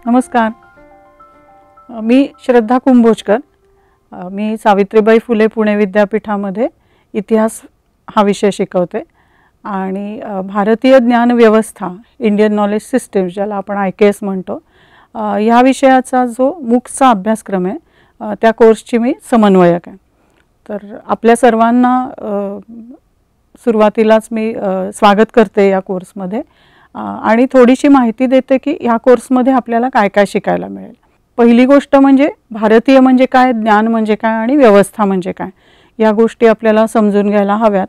नमस्कार. मी श्रद्धा कुंभोजकर. मी सावित्रीबाई फुले पुणे विद्यापीठामध्ये इतिहास हा विषय शिकवते आणि भारतीय ज्ञान व्यवस्था इंडियन नॉलेज सिस्टम ज्याला आपण IKS म्हणतो ह्या विषयाचा जो मुख्य अभ्यासक्रम आहे त्या कोर्सची मी समन्वयक आहे. तर आपल्या सर्वांना सुरुवातीलाच मी स्वागत करते या कोर्समध्ये आणि थोडीशी माहिती देते की ह्या कोर्समध्ये आपल्याला काय काय शिकायला मिळेल. पहिली गोष्ट म्हणजे भारतीय म्हणजे काय, ज्ञान म्हणजे काय आणि व्यवस्था म्हणजे काय या गोष्टी आपल्याला समजून घ्यायला हव्यात.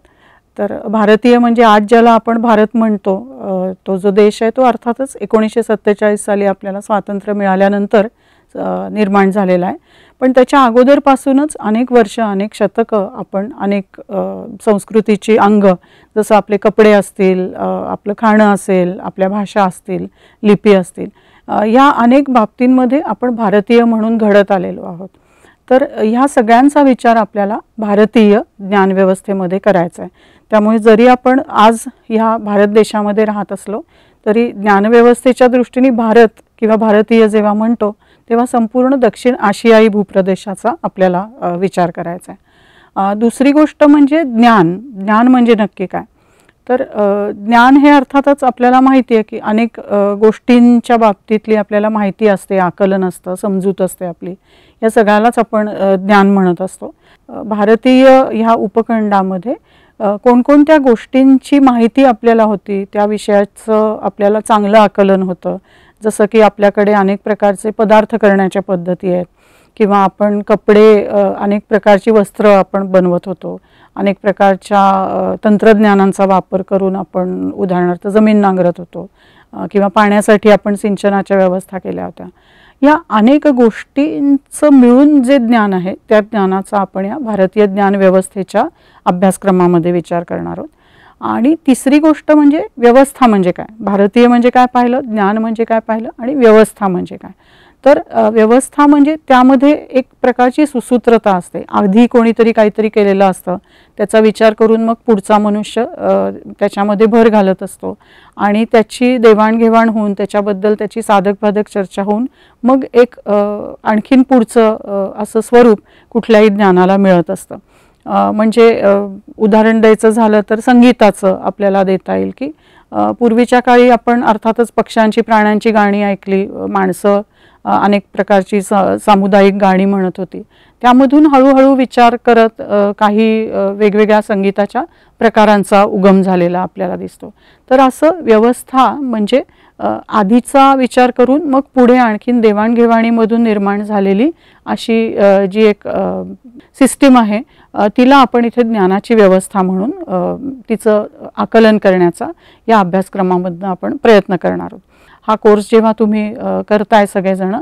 तर भारतीय म्हणजे आज ज्याला आपण भारत म्हणतो तो जो देश आहे तो अर्थातच 1947 साली आपल्याला स्वातंत्र्य मिळाल्यानंतर निर्माण झालेला आहे. पण त्याच्या अगोदरपासूनच अनेक वर्ष अनेक शतकं आपण अनेक संस्कृतीची अंग जसं आपले कपडे असतील, आपलं खाणं असेल, आपल्या भाषा असतील, लिपी असतील, या अनेक बाबतींमध्ये आपण भारतीय म्हणून घडत आलेलो आहोत. तर ह्या सगळ्यांचा विचार आपल्याला भारतीय ज्ञानव्यवस्थेमध्ये करायचा आहे. त्यामुळे जरी आपण आज ह्या भारत देशामध्ये राहत असलो तरी ज्ञानव्यवस्थेच्या दृष्टीने भारत किंवा भारतीय जेव्हा म्हणतो तेव्हा संपूर्ण दक्षिण आशियाई भूप्रदेशाचा आपल्याला विचार करायचा आहे. दुसरी गोष्ट म्हणजे ज्ञान. ज्ञान म्हणजे नक्की काय? तर ज्ञान हे अर्थातच आपल्याला माहिती आहे की अनेक गोष्टींच्या बाबतीतली आपल्याला माहिती असते, आकलन असतं, समजूत असते आपली. या सगळ्यालाच आपण ज्ञान म्हणत असतो. भारतीय ह्या उपखंडामध्ये कोणकोणत्या गोष्टींची माहिती आपल्याला होती त्या विषयाचं आपल्याला चांगलं आकलन होतं. जसं की आपल्याकडे अनेक प्रकारचे पदार्थ करण्याच्या पद्धती आहेत किंवा आपण कपडे, अनेक प्रकारची वस्त्र आपण बनवत होतो, अनेक प्रकारच्या तंत्रज्ञानांचा वापर करून आपण उदाहरणार्थ जमीन नांगरत होतो किंवा पाण्यासाठी आपण सिंचनाच्या व्यवस्था केल्या होत्या. या अनेक गोष्टींचं मिळून जे ज्ञान आहे त्या ज्ञानाचा आपण या भारतीय ज्ञान व्यवस्थेच्या अभ्यासक्रमामध्ये विचार करणार आहोत. आणि तिसरी गोष्ट म्हणजे व्यवस्था म्हणजे काय. भारतीय म्हणजे काय पाहिलं, ज्ञान म्हणजे काय पाहिलं आणि व्यवस्था म्हणजे काय. तर व्यवस्था म्हणजे त्यामध्ये एक प्रकारची सुसूत्रता असते. आधी कोणीतरी काहीतरी केलेलं असतं, त्याचा विचार करून मग पुढचा मनुष्य त्याच्यामध्ये भर घालत असतो आणि त्याची देवाणघेवाण होऊन त्याच्याबद्दल त्याची साधक चर्चा होऊन मग एक आणखीन पुढचं असं स्वरूप कुठल्याही ज्ञानाला मिळत असतं. म्हणजे उदाहरण द्यायचं झालं तर संगीताचं आपल्याला देता येईल की पूर्वीच्या काळी आपण अर्थातच पक्ष्यांची, प्राण्यांची गाणी ऐकली, माणसं अनेक प्रकारची सामुदायिक गाणी म्हणत होती. त्यामधून हळूहळू विचार करत काही वेगवेगळ्या संगीताच्या प्रकारांचा उगम झालेला आपल्याला दिसतो. तर असं व्यवस्था म्हणजे आधीचा विचार करून मग पुढे आणखीन देवाणघेवाणीमधून निर्माण झालेली अशी जी एक सिस्टीम आहे तिला आपण इथे ज्ञानाची व्यवस्था म्हणून तिचं आकलन करण्याचा या अभ्यासक्रमामधून आपण प्रयत्न करणार आहोत. हा कोर्स जेव्हा तुम्ही करताय सगळेजण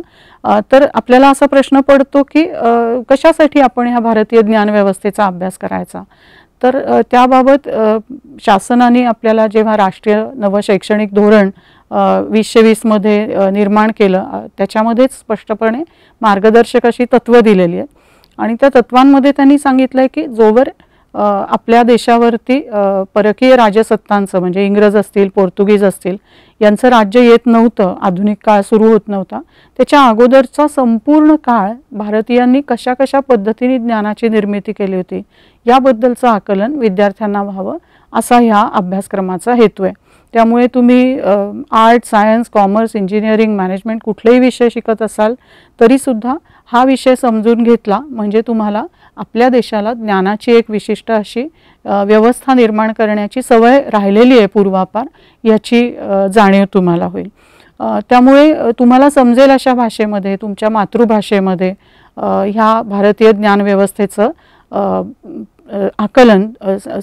तर आपल्याला असा प्रश्न पडतो की कशासाठी आपण ह्या भारतीय ज्ञानव्यवस्थेचा अभ्यास करायचा. तर त्याबाबत शासनाने आपल्याला जेव्हा राष्ट्रीय नवशैक्षणिक धोरण 2020 मध्ये निर्माण केलं त्याच्यामध्येच स्पष्टपणे मार्गदर्शक अशी तत्त्व दिलेली आहेत आणि त्या तत्वांमध्ये त्यांनी सांगितलं आहे की जोवर आपल्या देशावरती परकीय राजसत्तांचं म्हणजे इंग्रज असतील, पोर्तुगीज असतील यांचं राज्य येत नव्हतं, आधुनिक काळ सुरू होत नव्हता, त्याच्या अगोदरचा संपूर्ण काळ भारतीयांनी कशा कशा पद्धतीने ज्ञानाची निर्मिती केली होती याबद्दलचं आकलन विद्यार्थ्यांना व्हावं असा ह्या अभ्यासक्रमाचा हेतू आहे. त्यामुळे तुम्ही art, science, commerce, engineering, management कुठलेही विषय शिकत असाल तरीसुद्धा हा विषय समजून घेतला म्हणजे तुम्हाला आपल्या देशाला ज्ञानाची एक विशिष्ट अशी व्यवस्था निर्माण करण्याची सवय राहिलेली आहे पूर्वापार याची जाणीव तुम्हाला होईल. त्यामुळे तुम्हाला समजेल अशा भाषेमध्ये, तुमच्या मातृभाषेमध्ये ह्या भारतीय ज्ञानव्यवस्थेचं आकलन,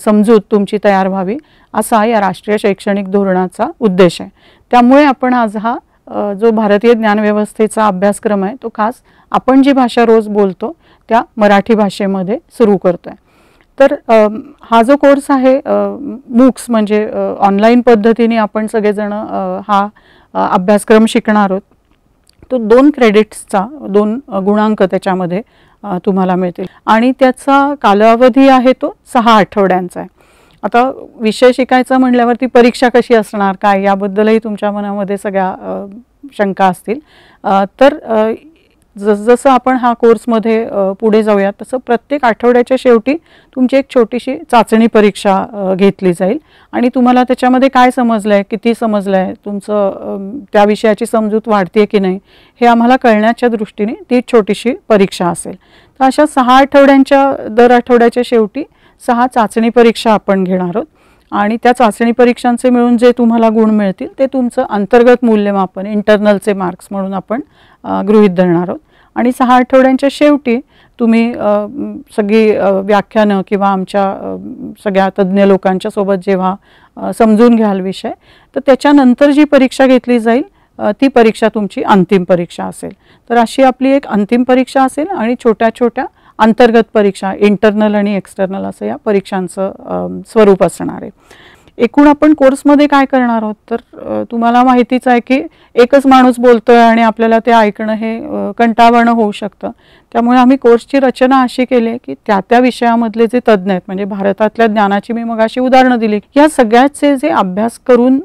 समजूत तुमची तयार व्हावी असा या राष्ट्रीय शैक्षणिक धोरणाचा उद्देश आहे. त्यामुळे आपण आज हा जो भारतीय ज्ञानव्यवस्थेचा अभ्यासक्रम आहे तो खास आपण जी भाषा रोज बोलतो त्या मराठी भाषेमध्ये सुरू करतोय. तर हा जो कोर्स आहे मूक्स म्हणजे ऑनलाईन पद्धतीने आपण सगळेजण हा अभ्यासक्रम शिकणार आहोत. तो 2 क्रेडिट्सचा 2 गुणांक त्याच्यामध्ये तुम्हाला मिळतील आणि त्याचा कालावधी आहे तो 6 आठवड्यांचा आहे. आता विषय शिकायचा म्हटल्यावरती परीक्षा कशी असणार काय याबद्दलही तुमच्या मनामध्ये सगळ्या शंका असतील. तर जसं आपण हा कोर्समध्ये पुढे जाऊया तसं प्रत्येक आठवड्याच्या शेवटी तुमची एक छोटीशी चाचणी परीक्षा घेतली जाईल आणि तुम्हाला त्याच्यामध्ये काय समजलं आहे, किती समजलं आहे, तुमचं त्या विषयाची समजूत वाढते की नाही हे आम्हाला कळण्याच्या दृष्टीने ती छोटीशी परीक्षा असेल. तर अशा 6 आठवड्यांच्या दर आठवड्याच्या शेवटी 6 चाचणी परीक्षा आपण घेणार आहोत आणि त्या चाचणी परीक्षांचे मिळून जे तुम्हाला गुण मिळतील ते तुमचं अंतर्गत मूल्यमापन इंटरनलचे मार्क्स म्हणून आपण गृहीत धरणार आहोत. आणि 6 आठवड्यांच्या शेवटी तुम्ही सगळी व्याख्यानं किंवा आमच्या सगळ्या तज्ज्ञ लोकांच्या सोबत जेव्हा समजून घ्याल विषय तर त्याच्यानंतर जी परीक्षा घेतली जाईल ती परीक्षा तुमची अंतिम परीक्षा असेल. तर अशी आपली एक अंतिम परीक्षा असेल आणि छोट्या छोट्या अंतर्गत परीक्षा इंटरनल आणि एक्सटर्नल असं या परीक्षांचं स्वरूप असणार आहे. एकूण आपण कोर्समध्ये काय करणार आहोत तर तुम्हाला माहितीच आहे की एकच माणूस बोलतोय आणि आपल्याला ते ऐकणं हे कंटाळवाणं होऊ शकतं. त्यामुळे आम्ही कोर्सची रचना अशी केली आहे की त्या विषयामधले जे तज्ज्ञ आहेत म्हणजे भारतातल्या ज्ञानाची मी मगाशी उदाहरणं दिली या सगळ्याचे जे अभ्यास करून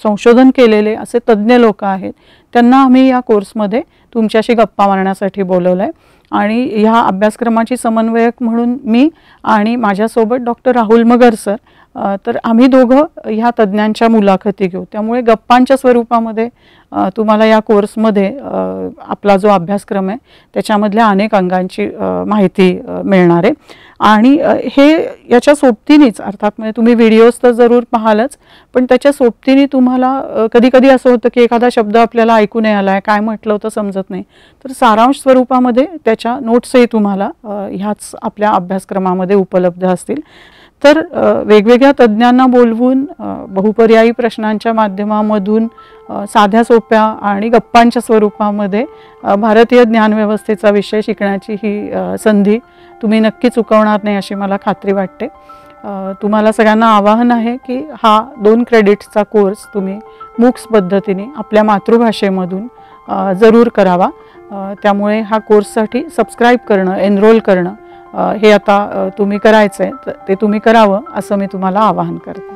संशोधन केलेले असे तज्ज्ञ लोक आहेत त्यांना आम्ही या कोर्समध्ये तुमच्याशी गप्पा मारण्यासाठी बोलवलं आहे. आणि ह्या अभ्यासक्रमाची समन्वयक म्हणून मी आणि माझ्यासोबत डॉक्टर राहुल मगर सर तर आम्ही दोघं ह्या तज्ज्ञांच्या मुलाखती घेऊ. त्यामुळे गप्पांच्या स्वरूपामध्ये तुम्हाला या कोर्समध्ये आपला जो अभ्यासक्रम आहे त्याच्यामधल्या अनेक अंगांची माहिती मिळणार आहे. आणि हे याच्या सोबतीनेच अर्थात म्हणजे तुम्ही व्हिडिओज तर जरूर पाहालच पण त्याच्या सोबतीने तुम्हाला कधी कधी असं होतं की एखादा शब्द आपल्याला ऐकू नाही आला आहे काय म्हटलं होतं समजत नाही तर सारांश स्वरूपामध्ये त्याच्या नोट्सही तुम्हाला ह्याच आपल्या अभ्यासक्रमामध्ये उपलब्ध असतील. तर वेगवेगळ्या तज्ज्ञांना बोलवून बहुपर्यायी प्रश्नांच्या माध्यमामधून साध्या सोप्या आणि गप्पांच्या स्वरूपामध्ये भारतीय ज्ञानव्यवस्थेचा विषय शिकण्याची ही संधी तुम्ही नक्की चुकवणार नाही अशी मला खात्री वाटते. तुम्हाला सगळ्यांना आवाहन आहे की हा 2 क्रेडिट्सचा कोर्स तुम्ही मूक्स पद्धतीने आपल्या मातृभाषेमधून जरूर करावा. त्यामुळे हा कोर्ससाठी सबस्क्राईब करणं एनरोल करणं हे आता तुम्ही करायचं आहे ते तुम्ही करावं असं मी तुम्हाला आवाहन करते.